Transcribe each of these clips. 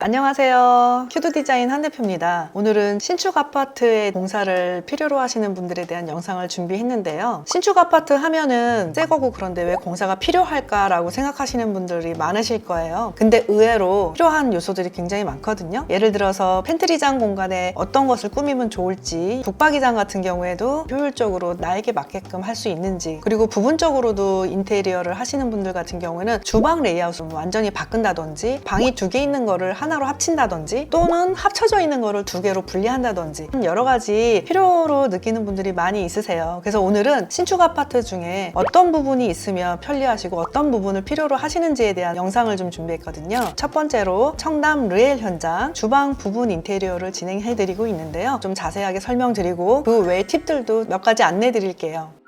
안녕하세요. 큐드디자인 한대표입니다. 오늘은 신축 아파트의 공사를 필요로 하시는 분들에 대한 영상을 준비했는데요. 신축 아파트 하면은 새 거고 그런데 왜 공사가 필요할까라고 생각하시는 분들이 많으실 거예요. 근데 의외로 필요한 요소들이 굉장히 많거든요. 예를 들어서 팬트리장 공간에 어떤 것을 꾸미면 좋을지, 북박이장 같은 경우에도 효율적으로 나에게 맞게끔 할 수 있는지, 그리고 부분적으로도 인테리어를 하시는 분들 같은 경우에는 주방 레이아웃을 완전히 바꾼다든지, 방이 2개 있는 거를 하나로 합친다든지, 또는 합쳐져 있는 거를 2개로 분리한다든지 여러 가지 필요로 느끼는 분들이 많이 있으세요. 그래서 오늘은 신축 아파트 중에 어떤 부분이 있으면 편리하시고 어떤 부분을 필요로 하시는지에 대한 영상을 좀 준비했거든요. 첫 번째로 청담 르엘 현장 주방 부분 인테리어를 진행해드리고 있는데요. 좀 자세하게 설명드리고 그 외의 팁들도 몇 가지 안내드릴게요.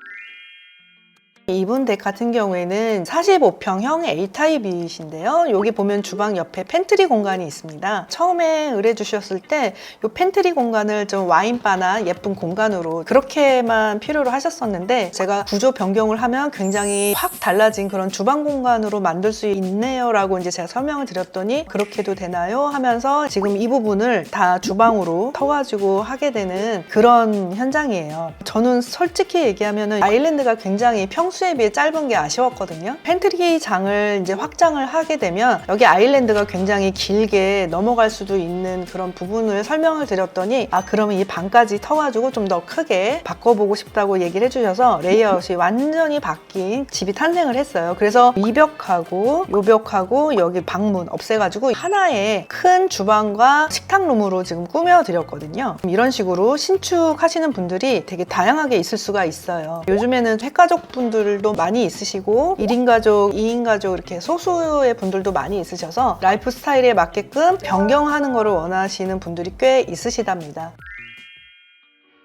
이분 댁 같은 경우에는 45평형 A타입이신데요. 여기 보면 주방 옆에 팬트리 공간이 있습니다. 처음에 의뢰 주셨을 때 이 팬트리 공간을 좀 와인바나 예쁜 공간으로 그렇게만 필요로 하셨었는데, 제가 구조 변경을 하면 굉장히 확 달라진 그런 주방 공간으로 만들 수 있네요 라고 이제 제가 설명을 드렸더니 그렇게도 되나요? 하면서 지금 이 부분을 다 주방으로 터가지고 하게 되는 그런 현장이에요. 저는 솔직히 얘기하면 아일랜드가 굉장히 평수에 비해 짧은 게 아쉬웠거든요. 팬트리 장을 이제 확장을 하게 되면 여기 아일랜드가 굉장히 길게 넘어갈 수도 있는 그런 부분을 설명을 드렸더니, 그러면 이 방까지 터가지고 좀 더 크게 바꿔보고 싶다고 얘기를 해주셔서 레이아웃이 완전히 바뀐 집이 탄생을 했어요. 그래서 이 벽하고 요 벽하고 여기 방문 없애가지고 하나의 큰 주방과 식탁룸으로 지금 꾸며드렸거든요. 이런 식으로 신축하시는 분들이 되게 다양하게 있을 수가 있어요. 요즘에는 핵가족 분들도 많이 있으시고 1인 가족, 2인 가족 이렇게 소수의 분들도 많이 있으셔서 라이프 스타일에 맞게끔 변경하는 것을 원하시는 분들이 꽤 있으시답니다.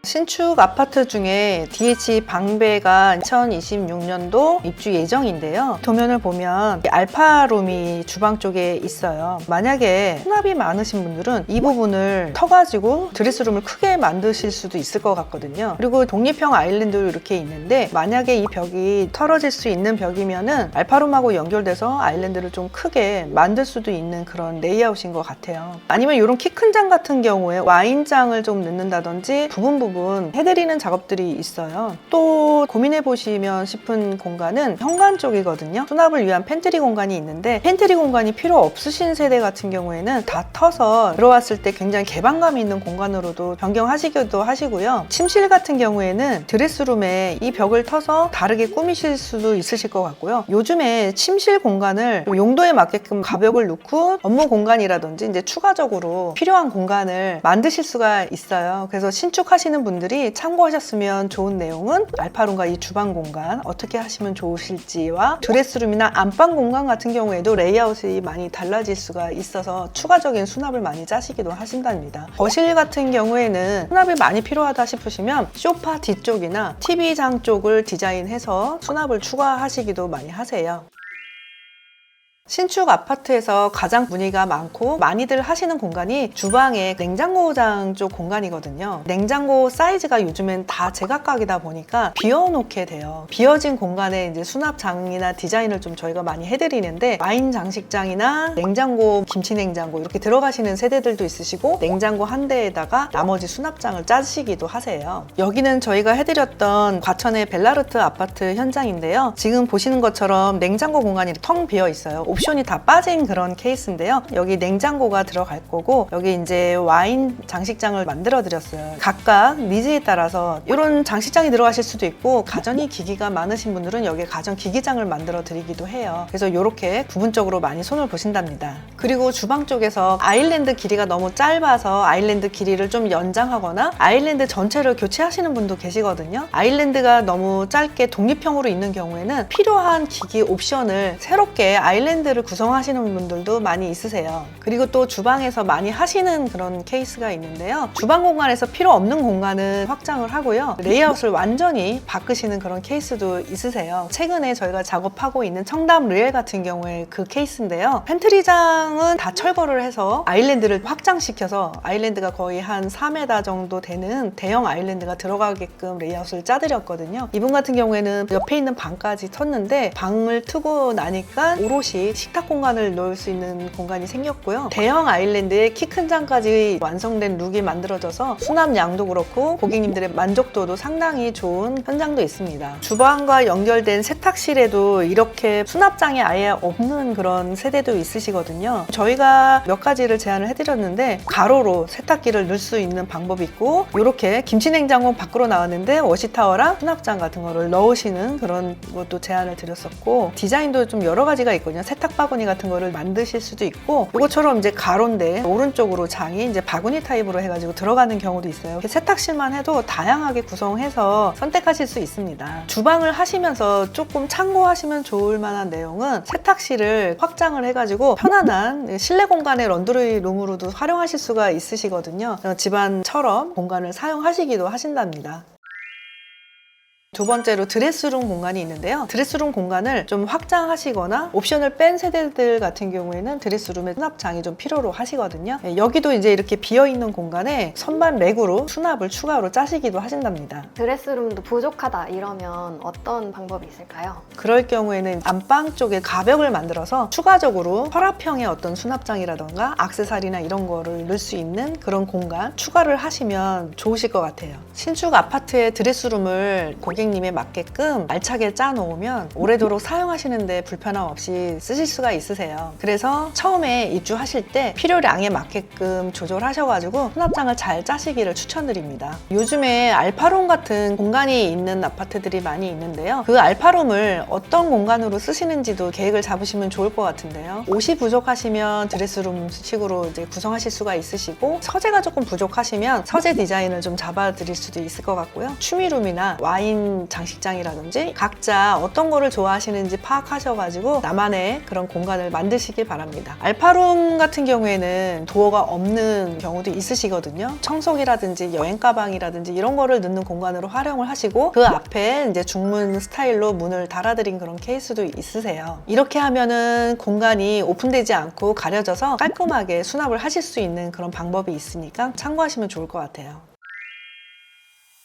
신축 아파트 중에 DH 방배가 2026년도 입주 예정인데요. 도면을 보면 알파룸이 주방 쪽에 있어요. 만약에 수납이 많으신 분들은 이 부분을 터가지고 드레스룸을 크게 만드실 수도 있을 것 같거든요. 그리고 독립형 아일랜드로 이렇게 있는데, 만약에 이 벽이 털어질 수 있는 벽이면은 알파룸하고 연결돼서 아일랜드를 좀 크게 만들 수도 있는 그런 레이아웃인 것 같아요. 아니면 이런 키 큰 장 같은 경우에 와인장을 좀 넣는다든지 부분 해드리는 작업들이 있어요. 또 고민해 보시면 싶은 공간은 현관 쪽이거든요. 수납을 위한 팬트리 공간이 있는데, 팬트리 공간이 필요 없으신 세대 같은 경우에는 다 터서 들어왔을 때 굉장히 개방감 있는 공간으로도 변경하시기도 하시고요. 침실 같은 경우에는 드레스룸에 이 벽을 터서 다르게 꾸미실 수도 있으실 것 같고요. 요즘에 침실 공간을 용도에 맞게끔 가벽을 놓고 업무 공간이라든지 이제 추가적으로 필요한 공간을 만드실 수가 있어요. 그래서 신축하시는 분들이 참고하셨으면 좋은 내용은 알파룸과 이 주방 공간 어떻게 하시면 좋으실지와 드레스룸이나 안방 공간 같은 경우에도 레이아웃이 많이 달라질 수가 있어서 추가적인 수납을 많이 짜시기도 하신답니다. 거실 같은 경우에는 수납이 많이 필요하다 싶으시면 소파 뒤쪽이나 TV장 쪽을 디자인해서 수납을 추가하시기도 많이 하세요. 신축 아파트에서 가장 문의가 많고 많이들 하시는 공간이 주방의 냉장고장 쪽 공간이거든요. 냉장고 사이즈가 요즘엔 다 제각각이다 보니까 비워놓게 돼요. 비어진 공간에 이제 수납장이나 디자인을 좀 저희가 많이 해드리는데, 와인 장식장이나 냉장고, 김치 냉장고 이렇게 들어가시는 세대들도 있으시고, 냉장고 한 대에다가 나머지 수납장을 짜시기도 하세요. 여기는 저희가 해드렸던 과천의 벨라르트 아파트 현장인데요. 지금 보시는 것처럼 냉장고 공간이 텅 비어 있어요. 옵션이 다 빠진 그런 케이스인데요. 여기 냉장고가 들어갈 거고, 여기 이제 와인 장식장을 만들어 드렸어요. 각각 니즈에 따라서 이런 장식장이 들어가실 수도 있고, 가전이 기기가 많으신 분들은 여기에 가전 기기장을 만들어 드리기도 해요. 그래서 이렇게 부분적으로 많이 손을 보신답니다. 그리고 주방 쪽에서 아일랜드 길이가 너무 짧아서 아일랜드 길이를 좀 연장하거나 아일랜드 전체를 교체하시는 분도 계시거든요. 아일랜드가 너무 짧게 독립형으로 있는 경우에는 필요한 기기 옵션을 새롭게 아일랜드 를 구성하시는 분들도 많이 있으세요. 그리고 또 주방에서 많이 하시는 그런 케이스가 있는데요. 주방 공간에서 필요 없는 공간은 확장을 하고요. 레이아웃을 완전히 바꾸시는 그런 케이스도 있으세요. 최근에 저희가 작업하고 있는 청담 르엘 같은 경우에 그 케이스인데요. 팬트리장은 다 철거를 해서 아일랜드를 확장시켜서 아일랜드가 거의 한 4m 정도 되는 대형 아일랜드가 들어가게끔 레이아웃을 짜드렸거든요. 이분 같은 경우에는 옆에 있는 방까지 텄는데, 방을 트고 나니까 오롯이 식탁 공간을 넣을 수 있는 공간이 생겼고요. 대형 아일랜드에 키 큰 장까지 완성된 룩이 만들어져서 수납량도 그렇고 고객님들의 만족도도 상당히 좋은 현장도 있습니다. 주방과 연결된 세탁실에도 이렇게 수납장이 아예 없는 그런 세대도 있으시거든요. 저희가 몇 가지를 제안을 해드렸는데 가로로 세탁기를 넣을 수 있는 방법이 있고, 이렇게 김치냉장고 밖으로 나왔는데 워시타워랑 수납장 같은 거를 넣으시는 그런 것도 제안을 드렸었고, 디자인도 좀 여러 가지가 있거든요. 세탁 바구니 같은 거를 만드실 수도 있고, 이것처럼 이제 가로인데 오른쪽으로 장이 이제 바구니 타입으로 해가지고 들어가는 경우도 있어요. 세탁실만 해도 다양하게 구성해서 선택하실 수 있습니다. 주방을 하시면서 조금 참고하시면 좋을 만한 내용은 세탁실을 확장을 해가지고 편안한 실내 공간의 런드리 룸으로도 활용하실 수가 있으시거든요. 집안처럼 공간을 사용하시기도 하신답니다. 두 번째로 드레스룸 공간이 있는데요. 드레스룸 공간을 좀 확장하시거나 옵션을 뺀 세대들 같은 경우에는 드레스룸에 수납장이 좀 필요로 하시거든요. 여기도 이제 이렇게 비어있는 공간에 선반 렉으로 수납을 추가로 짜시기도 하신답니다. 드레스룸도 부족하다 이러면 어떤 방법이 있을까요? 그럴 경우에는 안방 쪽에 가벽을 만들어서 추가적으로 서랍형의 어떤 수납장이라던가 액세서리나 이런 거를 넣을 수 있는 그런 공간 추가를 하시면 좋으실 것 같아요. 신축 아파트의 드레스룸을 고객님에 맞게끔 알차게 짜놓으면 오래도록 사용하시는데 불편함 없이 쓰실 수가 있으세요. 그래서 처음에 입주하실 때 필요량에 맞게끔 조절하셔가지고 수납장을 잘 짜시기를 추천드립니다. 요즘에 알파룸 같은 공간이 있는 아파트들이 많이 있는데요. 그 알파룸을 어떤 공간으로 쓰시는지도 계획을 잡으시면 좋을 것 같은데요. 옷이 부족하시면 드레스룸 식으로 이제 구성하실 수가 있으시고, 서재가 조금 부족하시면 서재 디자인을 좀 잡아드릴 수도 있을 것 같고요. 취미룸이나 와인 장식장이라든지 각자 어떤 거를 좋아하시는지 파악하셔가지고 나만의 그런 공간을 만드시길 바랍니다. 알파룸 같은 경우에는 도어가 없는 경우도 있으시거든요. 청소기라든지 여행 가방이라든지 이런 거를 넣는 공간으로 활용을 하시고, 그 앞에 이제 중문 스타일로 문을 달아드린 그런 케이스도 있으세요. 이렇게 하면은 공간이 오픈되지 않고 가려져서 깔끔하게 수납을 하실 수 있는 그런 방법이 있으니까 참고하시면 좋을 것 같아요.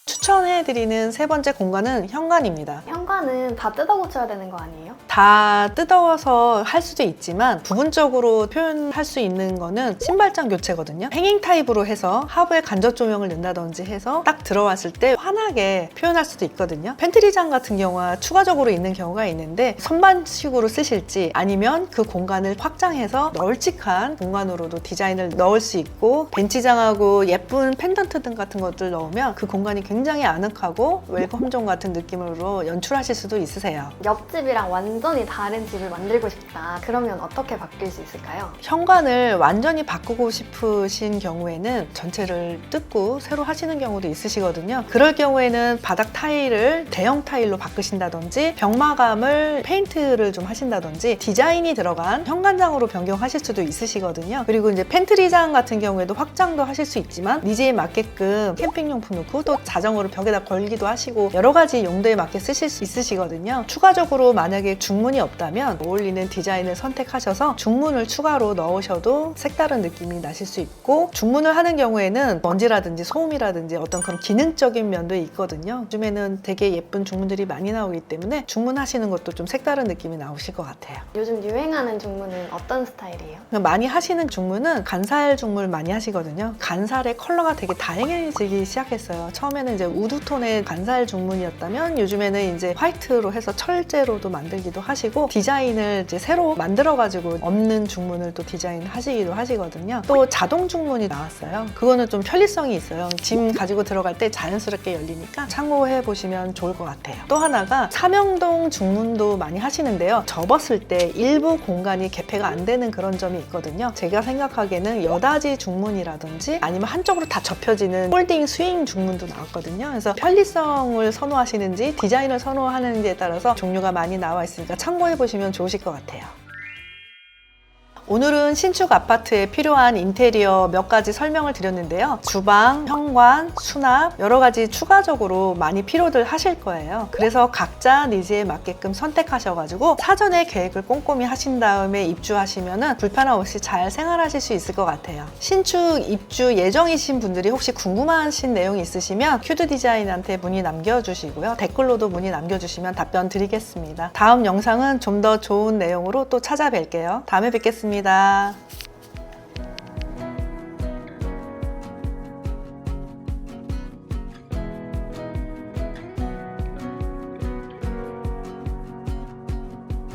추천해드리는 세 번째 공간은 현관입니다. 현관은 다 뜯어 고쳐야 되는 거 아니에요? 다 뜯어서 할 수도 있지만 부분적으로 표현할 수 있는 거는 신발장 교체거든요. 행잉 타입으로 해서 하부에 간접 조명을 넣는다든지 해서 딱 들어왔을 때 환하게 표현할 수도 있거든요. 팬트리장 같은 경우가 추가적으로 있는 경우가 있는데 선반식으로 쓰실지 아니면 그 공간을 확장해서 널찍한 공간으로도 디자인을 넣을 수 있고, 벤치장하고 예쁜 펜던트 등 같은 것들 넣으면 그 공간이 굉장히 아늑하고 웰컴존 같은 느낌으로 연출하실 수도 있으세요. 옆집이랑 완전히 다른 집을 만들고 싶다. 그러면 어떻게 바뀔 수 있을까요? 현관을 완전히 바꾸고 싶으신 경우에는 전체를 뜯고 새로 하시는 경우도 있으시거든요. 그럴 경우에는 바닥 타일을 대형 타일로 바꾸신다든지 벽마감을 페인트를 좀 하신다든지 디자인이 들어간 현관장으로 변경하실 수도 있으시거든요. 그리고 이제 팬트리장 같은 경우에도 확장도 하실 수 있지만 니즈에 맞게끔 캠핑용품 넣고 또 자전거를 벽에다 걸기도 하시고 여러 가지 용도에 맞게 쓰실 수 있으시거든요. 추가적으로 만약에 중문이 없다면 어울리는 디자인을 선택하셔서 중문을 추가로 넣으셔도 색다른 느낌이 나실 수 있고, 중문을 하는 경우에는 먼지라든지 소음이라든지 어떤 그런 기능적인 면도 있거든요. 요즘에는 되게 예쁜 중문들이 많이 나오기 때문에 중문하시는 것도 좀 색다른 느낌이 나오실 것 같아요. 요즘 유행하는 중문은 어떤 스타일이에요? 많이 하시는 중문은 간살 중문을 많이 하시거든요. 간살의 컬러가 되게 다양해지기 시작했어요. 처음에는 이제 우드톤의 간살 중문이었다면 요즘에는 이제 화이트로 해서 철제로도 만들기도 하시고, 디자인을 이제 새로 만들어가지고 없는 중문을 또 디자인 하시기도 하시거든요. 또 자동 중문이 나왔어요. 그거는 좀 편리성이 있어요. 짐 가지고 들어갈 때 자연스럽게 열리니까 참고해 보시면 좋을 것 같아요. 또 하나가 삼형동 중문도 많이 하시는데요. 접었을 때 일부 공간이 개폐가 안 되는 그런 점이 있거든요. 제가 생각하기에는 여닫이 중문이라든지 아니면 한쪽으로 다 접혀지는 폴딩 스윙 중문도 나왔거든요. 그래서 편리성을 선호하시는지 디자인을 선호하는지에 따라서 종류가 많이 나와 있으니까 참고해 보시면 좋으실 것 같아요. 오늘은 신축 아파트에 필요한 인테리어 몇 가지 설명을 드렸는데요. 주방, 현관, 수납 여러 가지 추가적으로 많이 필요들 하실 거예요. 그래서 각자 니즈에 맞게끔 선택하셔가지고 사전에 계획을 꼼꼼히 하신 다음에 입주하시면은 불편함 없이 잘 생활하실 수 있을 것 같아요. 신축 입주 예정이신 분들이 혹시 궁금하신 내용이 있으시면 큐드 디자인한테 문의 남겨주시고요. 댓글로도 문의 남겨주시면 답변 드리겠습니다. 다음 영상은 좀 더 좋은 내용으로 또 찾아뵐게요. 다음에 뵙겠습니다.